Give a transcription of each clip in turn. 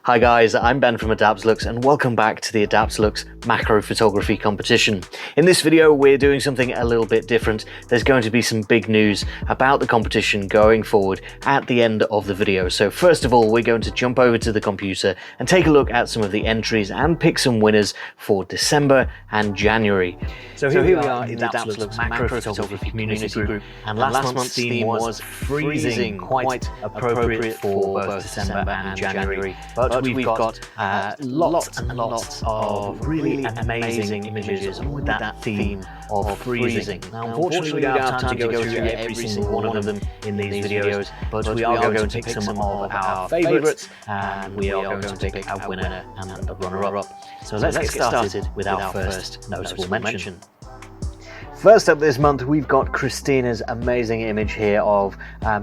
Hi guys, I'm Ben from Adaptalux and welcome back to the Adaptalux macro photography competition. In this video we're doing something a little bit different. There's going to be some big news about the competition going forward at the end of the video. So first of all we're going to jump over to the computer and take a look at some of the entries and pick some winners for December and January. So here we are in the Adaptalux macro photography community group, and last month's theme was freezing, quite appropriate for both December and January. But we've got lots and lots of really amazing images with that theme of freezing. Now, unfortunately, we don't have time to go through every single one of them in these videos, but we are going to pick some of our favourites, and we are going to pick a winner and a runner-up. So let's get started with our first notable mention. First up this month, we've got Christina's amazing image here of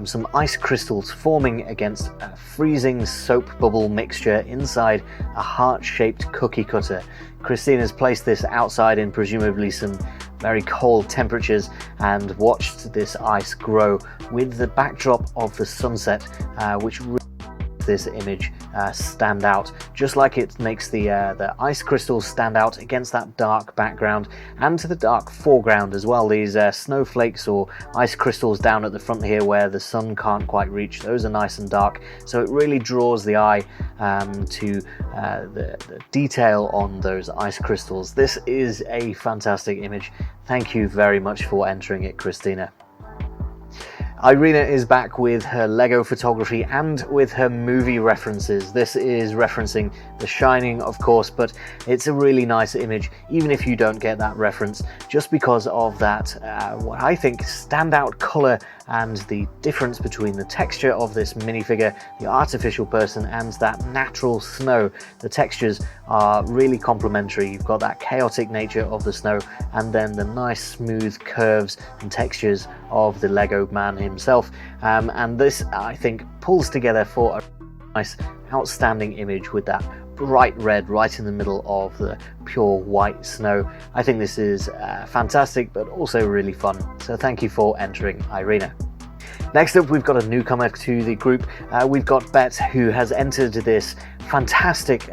some ice crystals forming against a freezing soap bubble mixture inside a heart-shaped cookie cutter. Christina's placed this outside in presumably some very cold temperatures and watched this ice grow with the backdrop of the sunset, which really this image stand out, just like it makes the ice crystals stand out against that dark background and to the dark foreground as well. These snowflakes or ice crystals down at the front here where the sun can't quite reach, those are nice and dark, so it really draws the eye to the detail on those ice crystals. This is a fantastic image. Thank you very much for entering it, Christina. Irina is back with her Lego photography and with her movie references. This is referencing The Shining, of course, but it's a really nice image, even if you don't get that reference, just because of that, what I think, standout color and the difference between the texture of this minifigure, the artificial person, and that natural snow. The textures are really complementary. You've got that chaotic nature of the snow, and then the nice smooth curves and textures of the Lego man himself, and this I think pulls together for a nice outstanding image with that bright red right in the middle of the pure white snow. I think this is fantastic, but also really fun, so thank you for entering, Irina. Next up, we've got a newcomer to the group. We've got Bet, who has entered this fantastic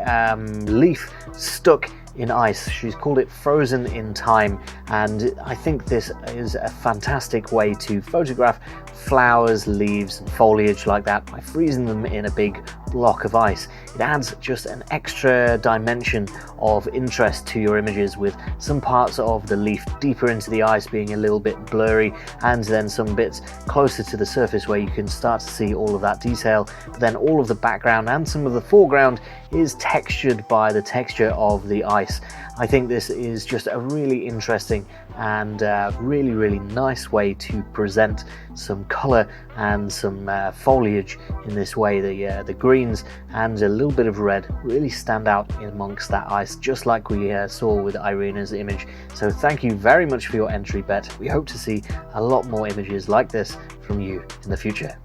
leaf stuck in ice. She's called it Frozen in Time, and I think this is a fantastic way to photograph flowers, leaves and foliage like that by freezing them in a big block of ice. It adds just an extra dimension of interest to your images, with some parts of the leaf deeper into the ice being a little bit blurry, and then some bits closer to the surface where you can start to see all of that detail. But then all of the background and some of the foreground is textured by the texture of the ice. I think this is just a really interesting and really nice way to present some color and some foliage in this way. The greens and a little bit of red really stand out amongst that ice, just like we saw with Irina's image. So thank you very much for your entry, Bet. We hope to see a lot more images like this from you in the future.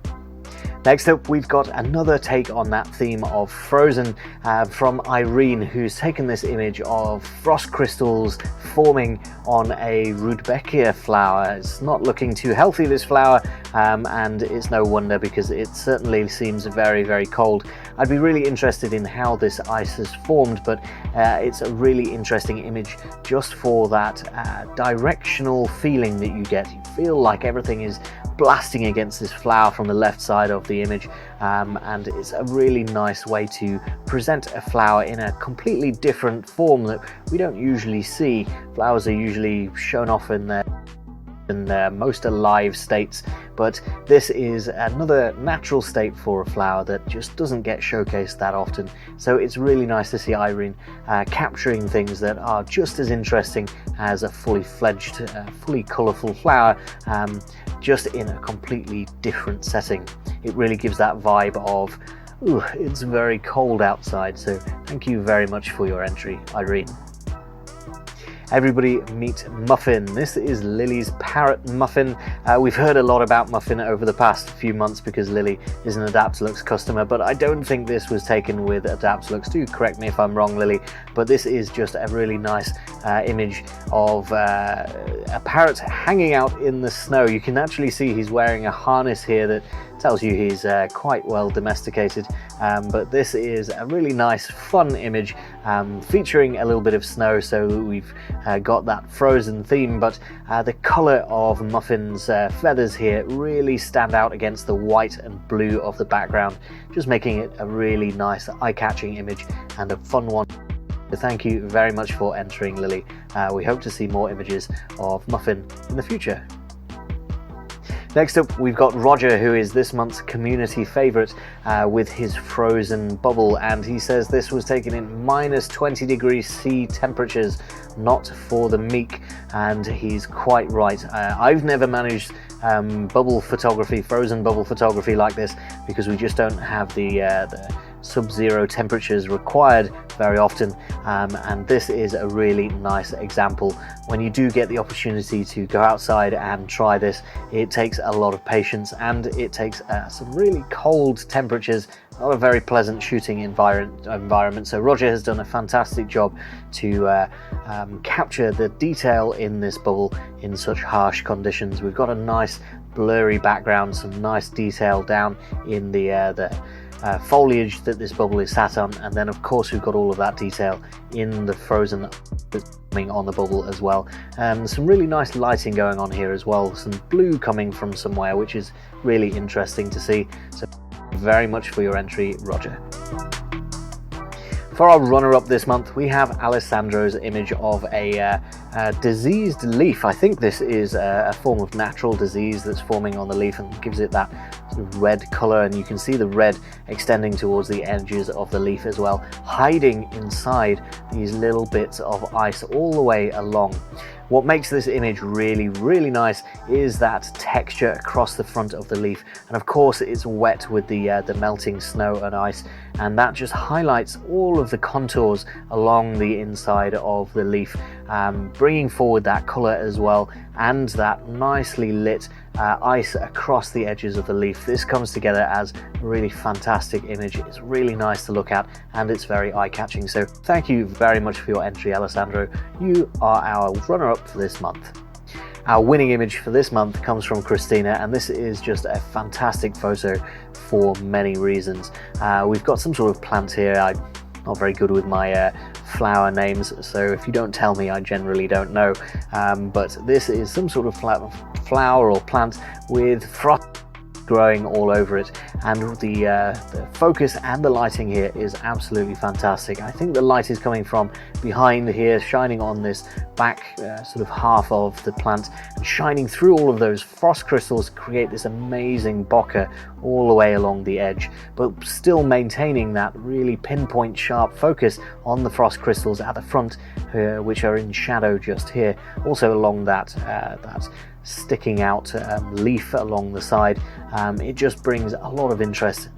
Next up, we've got another take on that theme of Frozen from Irene, who's taken this image of frost crystals forming on a rudbeckia flower. It's not looking too healthy, this flower, and it's no wonder because it certainly seems very cold. I'd be really interested in how this ice has formed, but it's a really interesting image just for that directional feeling that you get. You feel like everything is blasting against this flower from the left side of the image, and it's a really nice way to present a flower in a completely different form that we don't usually see. Flowers are usually shown off in their most alive states, but this is another natural state for a flower that just doesn't get showcased that often. So it's really nice to see Irene capturing things that are just as interesting as a fully fledged, fully colourful flower, just in a completely different setting. It really gives that vibe of, ooh, it's very cold outside. So thank you very much for your entry, Irene. Everybody meet Muffin. This is Lily's parrot Muffin. We've heard a lot about Muffin over the past few months because Lily is an Adaptalux customer, but I don't think this was taken with Adaptalux. Do correct me if I'm wrong, Lily, but this is just a really nice image of a parrot hanging out in the snow. You can actually see he's wearing a harness here that tells you he's quite well domesticated. But this is a really nice, fun image featuring a little bit of snow, so we've got that frozen theme, but the colour of Muffin's feathers here really stand out against the white and blue of the background, just making it a really nice, eye-catching image and a fun one. So thank you very much for entering, Lily. We hope to see more images of Muffin in the future. Next up, we've got Roger, who is this month's community favourite with his frozen bubble, and he says this was taken in -20 degrees C temperatures, not for the meek, and he's quite right. I've never managed bubble photography, frozen bubble photography like this, because we just don't have the sub-zero temperatures required very often, and this is a really nice example. When you do get the opportunity to go outside and try this, it takes a lot of patience, and it takes some really cold temperatures, not a very pleasant shooting environment. So Roger has done a fantastic job to capture the detail in this bubble in such harsh conditions. We've got a nice blurry background, some nice detail down in the foliage that this bubble is sat on, and then of course we've got all of that detail in the frozen that's coming on the bubble as well. Some really nice lighting going on here as well, some blue coming from somewhere, which is really interesting to see. So thank you very much for your entry, Roger. For our runner-up this month, we have Alessandro's image of a diseased leaf. I think this is a form of natural disease that's forming on the leaf and gives it that sort of red colour, and you can see the red extending towards the edges of the leaf as well, hiding inside these little bits of ice all the way along. What makes this image really, really nice is that texture across the front of the leaf, and of course it's wet with the melting snow and ice, and that just highlights all of the contours along the inside of the leaf, bringing forward that colour as well, and that nicely lit ice across the edges of the leaf. This comes together as a really fantastic image. It's really nice to look at, and it's very eye-catching. So thank you very much for your entry, Alessandro. You are our runner-up for this month. Our winning image for this month comes from Christina, and this is just a fantastic photo for many reasons. We've got some sort of plant here. I'm not very good with my flower names, so if you don't tell me, I generally don't know. But this is some sort of flower or plant with frost growing all over it, and the focus and the lighting here is absolutely fantastic. I think the light is coming from behind here, shining on this back sort of half of the plant, and shining through all of those frost crystals to create this amazing bokeh all the way along the edge, but still maintaining that really pinpoint sharp focus on the frost crystals at the front, which are in shadow just here, also along that sticking out leaf along the side. It just brings a lot of interest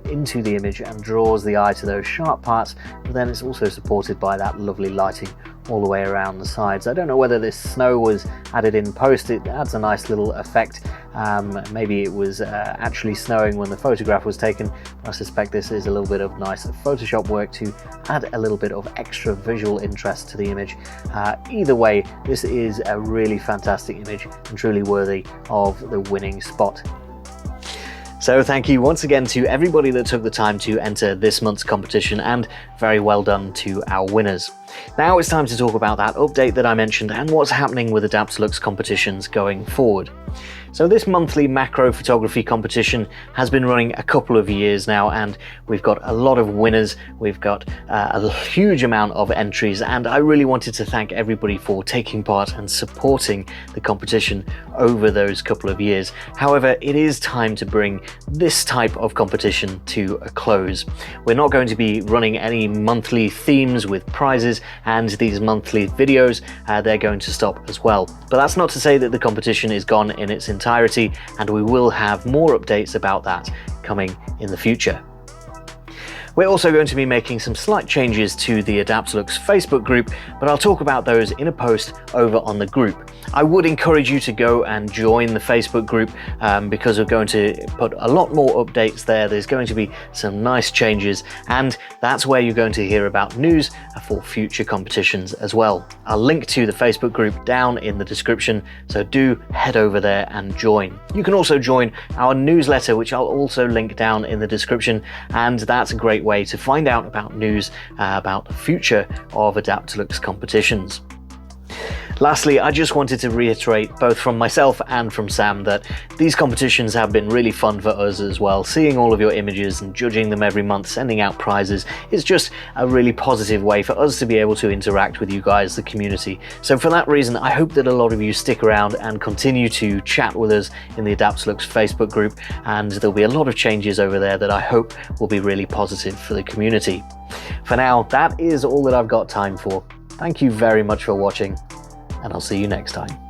into the image and draws the eye to those sharp parts, but then it's also supported by that lovely lighting all the way around the sides. I don't know whether this snow was added in post. It adds a nice little effect. Maybe it was actually snowing when the photograph was taken. I suspect this is a little bit of nice Photoshop work to add a little bit of extra visual interest to the image. Either way, this is a really fantastic image and truly worthy of the winning spot. So thank you once again to everybody that took the time to enter this month's competition, and very well done to our winners. Now it's time to talk about that update that I mentioned and what's happening with Adaptalux competitions going forward. So this monthly macro photography competition has been running a couple of years now, and we've got a lot of winners. We've got a huge amount of entries, and I really wanted to thank everybody for taking part and supporting the competition over those couple of years. However, it is time to bring this type of competition to a close. We're not going to be running any monthly themes with prizes, and these monthly videos, they're going to stop as well. But that's not to say that the competition is gone in its entirety, and we will have more updates about that coming in the future. We're also going to be making some slight changes to the Adaptalux Facebook group, but I'll talk about those in a post over on the group. I would encourage you to go and join the Facebook group because we're going to put a lot more updates there. There's going to be some nice changes, and that's where you're going to hear about news for future competitions as well. I'll link to the Facebook group down in the description, so do head over there and join. You can also join our newsletter, which I'll also link down in the description, and that's a great way to find out about news about the future of Adaptalux competitions. Lastly, I just wanted to reiterate, both from myself and from Sam, that these competitions have been really fun for us as well. Seeing all of your images and judging them every month, sending out prizes, is just a really positive way for us to be able to interact with you guys, the community. So for that reason, I hope that a lot of you stick around and continue to chat with us in the Adaptalux Facebook group, and there'll be a lot of changes over there that I hope will be really positive for the community. For now, that is all that I've got time for. Thank you very much for watching, and I'll see you next time.